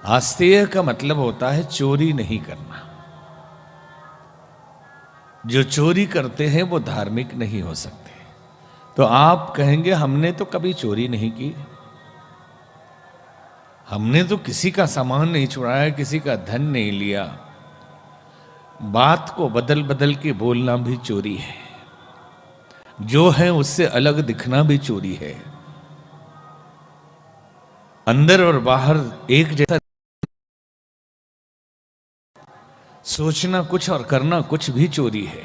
आस्तेय का मतलब होता है चोरी नहीं करना। जो चोरी करते हैं वो धार्मिक नहीं हो सकते। तो आप कहेंगे हमने तो कभी चोरी नहीं की, हमने तो किसी का सामान नहीं चुराया, किसी का धन नहीं लिया। बात को बदल बदल के बोलना भी चोरी है, जो है उससे अलग दिखना भी चोरी है। अंदर और बाहर एक जैसा सोचना कुछ और करना कुछ भी चोरी है।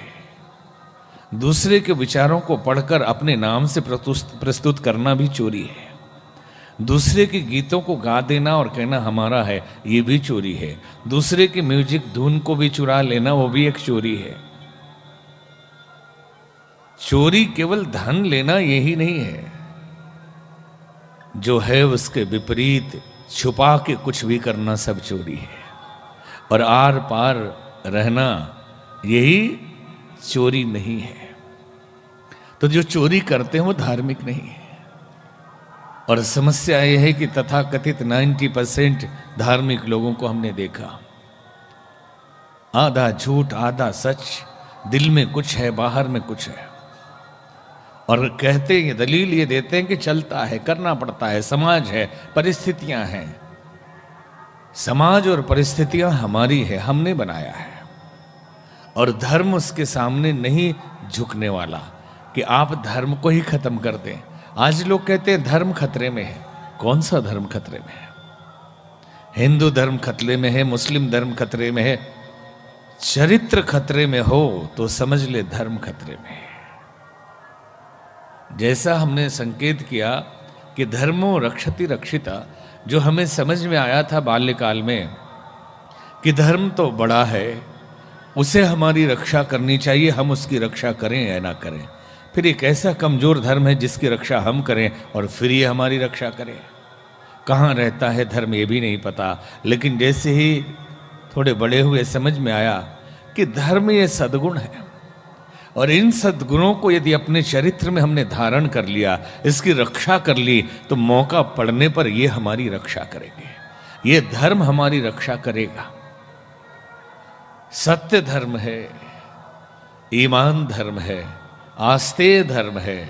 दूसरे के विचारों को पढ़कर अपने नाम से प्रस्तुत करना भी चोरी है। दूसरे के गीतों को गा देना और कहना हमारा है, ये भी चोरी है। दूसरे की म्यूजिक धुन को भी चुरा लेना, वो भी एक चोरी है। चोरी केवल धन लेना यही नहीं है, जो है उसके विपरीत छुपा के कुछ भी करना सब चोरी है। और आर पार रहना यही चोरी नहीं है। तो जो चोरी करते हैं वो धार्मिक नहीं है। और समस्या यह है कि तथाकथित 90% धार्मिक लोगों को हमने देखा, आधा झूठ आधा सच, दिल में कुछ है बाहर में कुछ है। और कहते हैं, दलील ये देते हैं कि चलता है, करना पड़ता है, समाज है, परिस्थितियां हैं। समाज और परिस्थितियां हमारी है, हमने बनाया है। और धर्म उसके सामने नहीं झुकने वाला कि आप धर्म को ही खत्म कर दें। आज लोग कहते हैं धर्म खतरे में है। कौन सा धर्म खतरे में है? हिंदू धर्म खतरे में है, मुस्लिम धर्म खतरे में है। चरित्र खतरे में हो तो समझ ले धर्म खतरे में है। जैसा हमने संकेत किया कि धर्मो रक्षति रक्षिता, जो हमें समझ में आया था बाल्यकाल में कि धर्म तो बड़ा है, उसे हमारी रक्षा करनी चाहिए, हम उसकी रक्षा करें या ना करें। फिर एक ऐसा कमजोर धर्म है जिसकी रक्षा हम करें और फिर ये हमारी रक्षा करें। कहाँ रहता है धर्म ये भी नहीं पता। लेकिन जैसे ही थोड़े बड़े हुए समझ में आया कि धर्म ये सद्गुण है, और इन सद्गुणों को यदि अपने चरित्र में हमने धारण कर लिया, इसकी रक्षा कर ली, तो मौका पड़ने पर ये हमारी रक्षा करेंगे, ये धर्म हमारी रक्षा करेगा। सत्य धर्म है, ईमान धर्म है, आस्तेय धर्म है।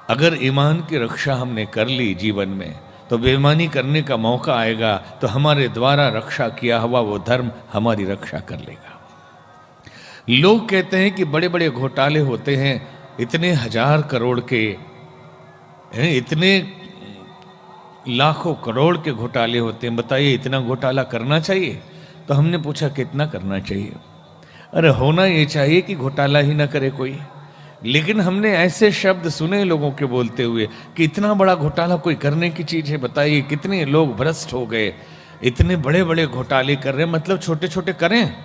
अगर ईमान की रक्षा हमने कर ली जीवन में, तो बेईमानी करने का मौका आएगा तो हमारे द्वारा रक्षा किया हुआ वो धर्म हमारी रक्षा कर लेगा। लोग कहते हैं कि बड़े बड़े घोटाले होते हैं, इतने 1000 करोड़ के, इतने लाखों करोड़ के घोटाले होते हैं, बताइए इतना घोटाला करना चाहिए? तो हमने पूछा कितना करना चाहिए? अरे होना ये चाहिए कि घोटाला ही ना करे कोई। लेकिन हमने ऐसे शब्द सुने लोगों के बोलते हुए कि इतना बड़ा घोटाला कोई करने की चीज है? बताइए कितने लोग भ्रष्ट हो गए, इतने बड़े बड़े घोटाले कर रहे हैं, मतलब छोटे छोटे करें?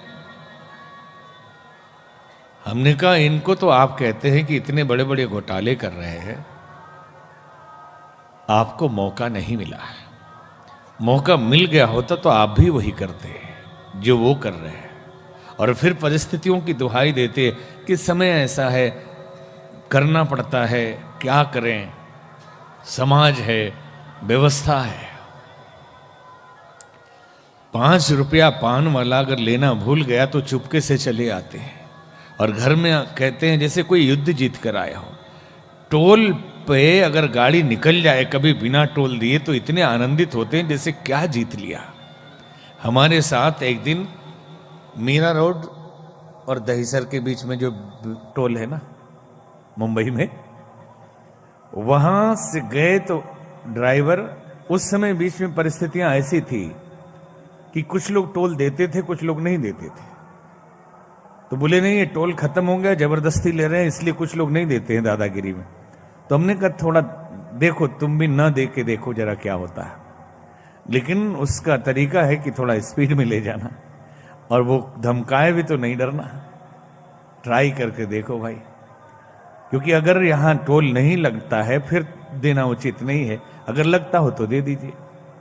हमने कहा इनको तो आप कहते हैं कि इतने बड़े बड़े घोटाले कर रहे हैं, आपको मौका नहीं मिला है। मौका मिल गया होता तो आप भी वही करते जो वो कर रहे हैं। और फिर परिस्थितियों की दुहाई देते कि समय ऐसा है, करना पड़ता है, क्या करें, समाज है, व्यवस्था है। 5 रुपया पान वाला अगर लेना भूल गया तो चुपके से चले आते हैं और घर में कहते हैं जैसे कोई युद्ध जीत कर आया हो। टोल पे अगर गाड़ी निकल जाए कभी बिना टोल दिए तो इतने आनंदित होते हैं जैसे क्या जीत लिया। हमारे साथ एक दिन मीरा रोड और दहीसर के बीच में जो टोल है ना मुंबई में, वहां से गए तो ड्राइवर, उस समय बीच में परिस्थितियां ऐसी थी कि कुछ लोग टोल देते थे, कुछ लोग नहीं देते थे। तो बोले नहीं ये टोल खत्म हो गया, जबरदस्ती ले रहे हैं, इसलिए कुछ लोग नहीं देते हैं दादागिरी में। तो हमने कहा थोड़ा देखो, तुम भी ना दे के देखो जरा क्या होता है। लेकिन उसका तरीका है कि थोड़ा स्पीड में ले जाना, और वो धमकाए भी तो नहीं डरना, ट्राई करके देखो भाई। क्योंकि अगर यहां टोल नहीं लगता है फिर देना उचित नहीं है, अगर लगता हो तो दे दीजिए।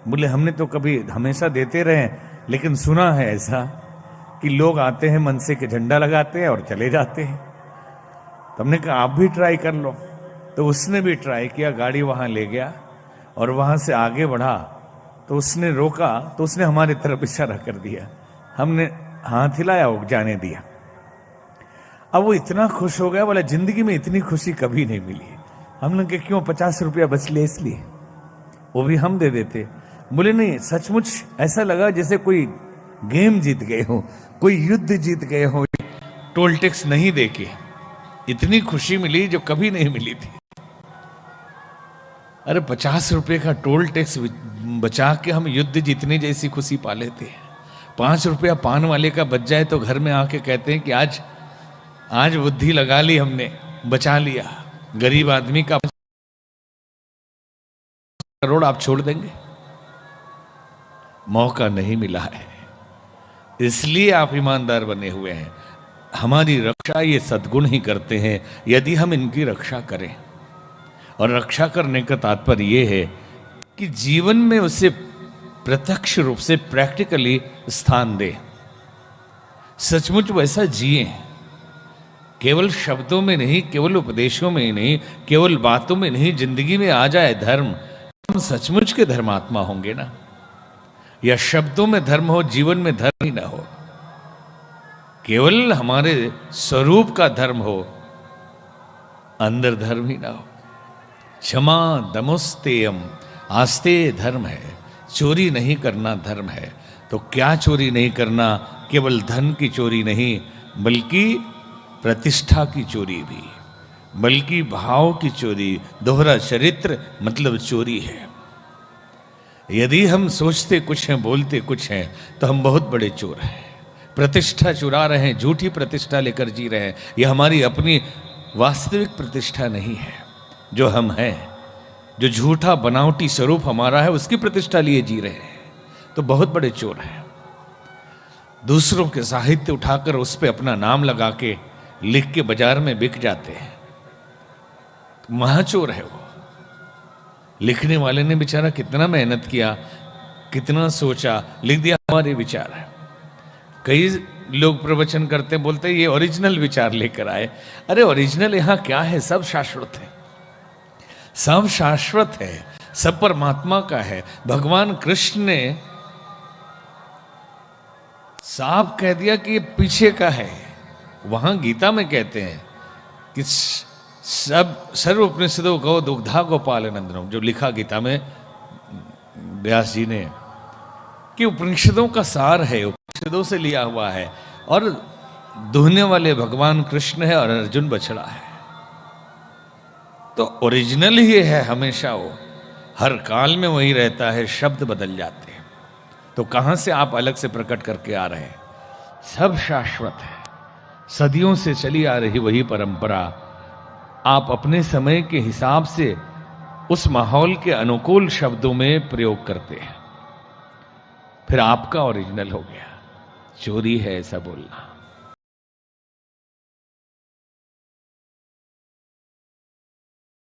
बोले हमने तो कभी हमेशा देते रहे, लेकिन सुना है ऐसा कि लोग आते हैं मनसे के झंडा लगाते हैं और चले जाते हैं। तो हमने कहा आप भी ट्राई कर लो। तो उसने भी ट्राई किया, गाड़ी वहां ले गया और वहां से आगे बढ़ा तो उसने रोका, तो उसने हमारी तरफ इशारा कर दिया, हमने हाथ हिलाया, वो जाने दिया। अब वो इतना खुश हो गया, बोला जिंदगी में इतनी खुशी कभी नहीं मिली। हमने कहा क्यों, 50 रुपया बच लिए इसलिए? वो भी हम दे देते। बोले नहीं, सचमुच ऐसा लगा जैसे कोई गेम जीत गए हो, कोई युद्ध जीत गए हो, टोल टैक्स नहीं देके इतनी खुशी मिली जो कभी नहीं मिली थी। अरे 50 रुपए का टोल टैक्स बचा के हम युद्ध जीतने जैसी खुशी पा लेते हैं। 5 रुपया पान वाले का बच जाए तो घर में आके कहते हैं कि आज बुद्धि लगा ली हमने, बचा लिया। गरीब आदमी का करोड़ आप छोड़ देंगे? मौका नहीं मिला है, इसलिए आप ईमानदार बने हुए हैं। हमारी रक्षा ये सद्गुण ही करते हैं यदि हम इनकी रक्षा करें। और रक्षा करने का तात्पर्य ये है कि जीवन में उसे प्रत्यक्ष रूप से प्रैक्टिकली स्थान दे, सचमुच वैसा जिए, केवल शब्दों में नहीं, केवल उपदेशों में नहीं, केवल बातों में नहीं, जिंदगी में आ जाए धर्म, हम सचमुच के धर्मात्मा होंगे ना। या शब्दों में धर्म हो, जीवन में धर्म ही ना हो, केवल हमारे स्वरूप का धर्म हो, अंदर धर्म ही ना हो। क्षमा दमुस्तेयम, आस्ते धर्म है, चोरी नहीं करना धर्म है। तो क्या चोरी नहीं करना? केवल धन की चोरी नहीं, बल्कि प्रतिष्ठा की चोरी भी, बल्कि भाव की चोरी। दोहरा चरित्र मतलब चोरी है। यदि हम सोचते कुछ हैं, बोलते कुछ हैं, तो हम बहुत बड़े चोर हैं। प्रतिष्ठा चुरा रहे हैं, झूठी प्रतिष्ठा लेकर जी रहे हैं। यह हमारी अपनी वास्तविक प्रतिष्ठा नहीं है जो हम हैं। जो झूठा बनावटी स्वरूप हमारा है, उसकी प्रतिष्ठा लिए जी रहे हैं, तो बहुत बड़े चोर हैं। दूसरों के साहित्य उठाकर उस पर अपना नाम लगा के लिख के बाजार में बिक जाते हैं, तो महाचोर है वो। लिखने वाले ने बेचारा कितना मेहनत किया, कितना सोचा, लिख दिया हमारे विचार है। कई लोग प्रवचन करते बोलते ये ओरिजिनल विचार लेकर आए। अरे ओरिजिनल यहाँ क्या है? सब शाश्वत है, सब शाश्वत है, सब परमात्मा का है। भगवान कृष्ण ने साफ कह दिया कि ये पीछे का है। वहां गीता में कहते हैं कि सब सर्व उपनिषदों को दुग्धा गोपाल नंदनम, जो लिखा गीता में व्यास जी ने, कि उपनिषदों का सार है, उपनिषदों से लिया हुआ है, और दुहने वाले भगवान कृष्ण है और अर्जुन बछड़ा है। तो ओरिजिनल ही है हमेशा, वो हर काल में वही रहता है, शब्द बदल जाते हैं। तो कहां से आप अलग से प्रकट करके आ रहे हैं? सब शाश्वत है, सदियों से चली आ रही वही परंपरा आप अपने समय के हिसाब से उस माहौल के अनुकूल शब्दों में प्रयोग करते हैं, फिर आपका ओरिजिनल हो गया। चोरी है ऐसा बोलना।